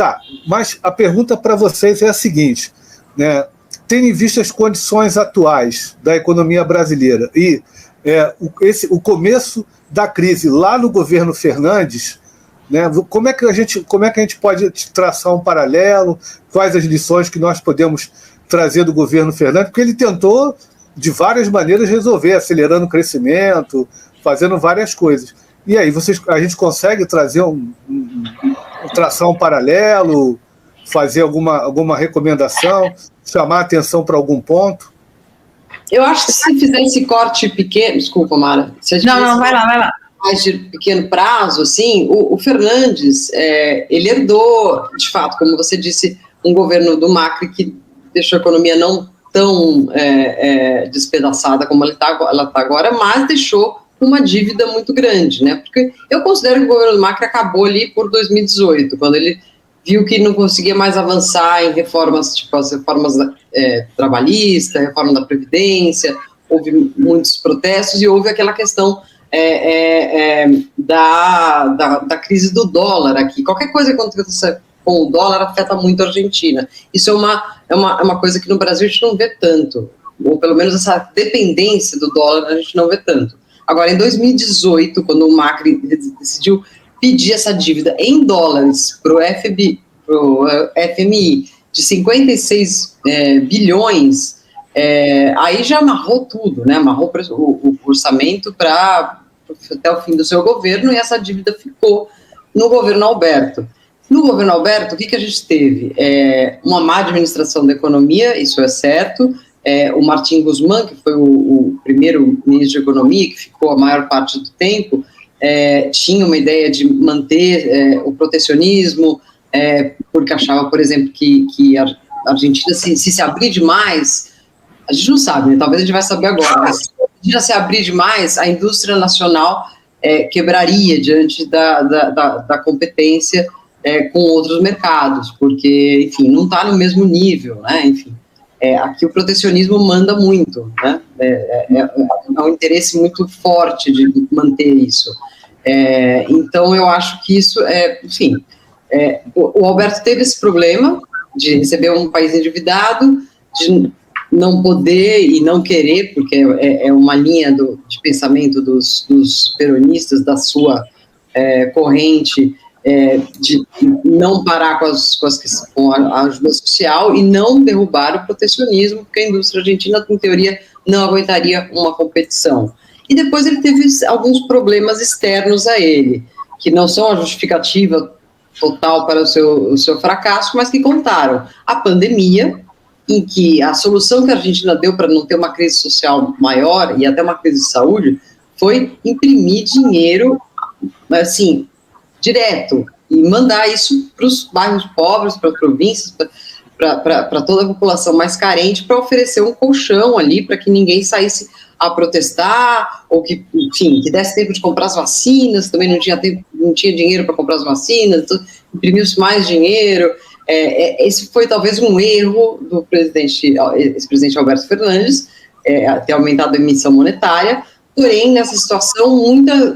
Tá, mas a pergunta para vocês é a seguinte, né? Tendo em vista as condições atuais da economia brasileira e o começo da crise lá no governo Fernandes, né, como é que a gente pode traçar um paralelo? Quais as lições que nós podemos trazer do governo Fernandes? Porque ele tentou, de várias maneiras, resolver, acelerando o crescimento, fazendo várias coisas. E aí, a gente consegue trazer traçar um paralelo, fazer alguma recomendação, chamar a atenção para algum ponto? Eu acho que se fizer esse corte pequeno... Desculpa, Mara. Não, vai lá. Mais de pequeno prazo, assim, o Fernandes, ele herdou, de fato, como você disse, um governo do Macri que deixou a economia não tão despedaçada como ela está agora, mas deixou uma dívida muito grande, né? Porque eu considero que o governo do Macri acabou ali por 2018, quando ele viu que não conseguia mais avançar em reformas, tipo as reformas trabalhistas, reforma da Previdência, houve muitos protestos e houve aquela questão da crise do dólar aqui. Qualquer coisa que aconteça com o dólar afeta muito a Argentina. Isso é uma coisa que no Brasil a gente não vê tanto, ou pelo menos essa dependência do dólar a gente não vê tanto. Agora, em 2018, quando o Macri decidiu pedir essa dívida em dólares para o FMI de 56 bilhões, aí já amarrou tudo, né? Amarrou o orçamento até o fim do seu governo, e essa dívida ficou no governo Alberto. No governo Alberto, o que a gente teve? Uma má administração da economia, isso é certo. O Martim Guzmán, que foi o primeiro ministro de Economia, que ficou a maior parte do tempo, tinha uma ideia de manter o protecionismo, porque achava, por exemplo, que a Argentina, se abrir demais, a gente não sabe, né? Talvez a gente vai saber agora, mas se a Argentina se abrir demais, a indústria nacional quebraria diante da competência com outros mercados, porque, enfim, não está no mesmo nível, né? Enfim, aqui o protecionismo manda muito, né? É um interesse muito forte de manter isso. Então, eu acho que isso enfim, o Alberto teve esse problema de receber um país endividado, de não poder e não querer, porque é uma linha de pensamento dos peronistas, da sua corrente, de não parar com a ajuda social e não derrubar o protecionismo, porque a indústria argentina, em teoria, não aguentaria uma competição. E depois ele teve alguns problemas externos a ele, que não são a justificativa total para o seu fracasso, mas que contaram. A pandemia, em que a solução que a Argentina deu para não ter uma crise social maior e até uma crise de saúde foi imprimir dinheiro, assim, direto, e mandar isso para os bairros pobres, para as províncias, para toda a população mais carente, para oferecer um colchão ali, para que ninguém saísse a protestar, ou que, enfim, que desse tempo de comprar as vacinas, também não tinha dinheiro para comprar as vacinas, então, imprimiu-se mais dinheiro. Esse foi talvez um erro do ex-presidente Alberto Fernandes, ter aumentado a emissão monetária, porém, nessa situação,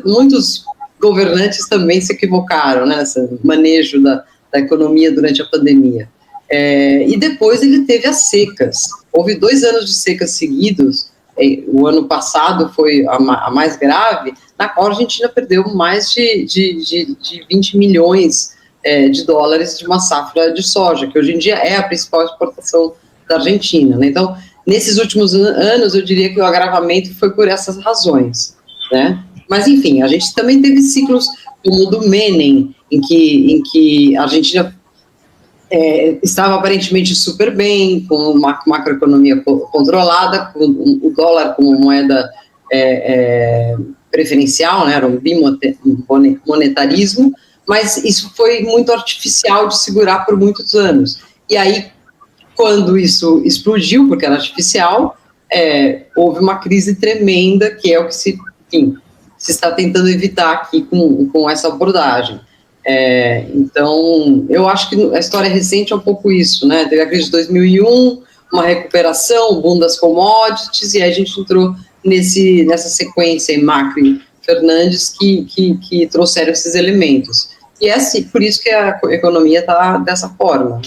muitos governantes também se equivocaram, né, nesse manejo da economia durante a pandemia. E depois ele teve as secas. Houve 2 anos de secas seguidos. O ano passado foi a mais grave, na qual a Argentina perdeu mais de 20 milhões de dólares de uma safra de soja, que hoje em dia é a principal exportação da Argentina, né? Então, nesses últimos anos, eu diria que o agravamento foi por essas razões, né? Mas, enfim, a gente também teve ciclos como o do Menem, em que a Argentina estava aparentemente super bem, com uma macroeconomia controlada, com o dólar como moeda preferencial, né, era um bimonetarismo, mas isso foi muito artificial de segurar por muitos anos. E aí, quando isso explodiu, porque era artificial, houve uma crise tremenda, que é o que se está tentando evitar aqui com essa abordagem. Então, eu acho que a história recente é um pouco isso, né? Teve a crise de 2001, uma recuperação, o boom das commodities, e aí a gente entrou nessa sequência em Macri Fernandes que trouxeram esses elementos. E é assim, por isso que a economia está dessa forma.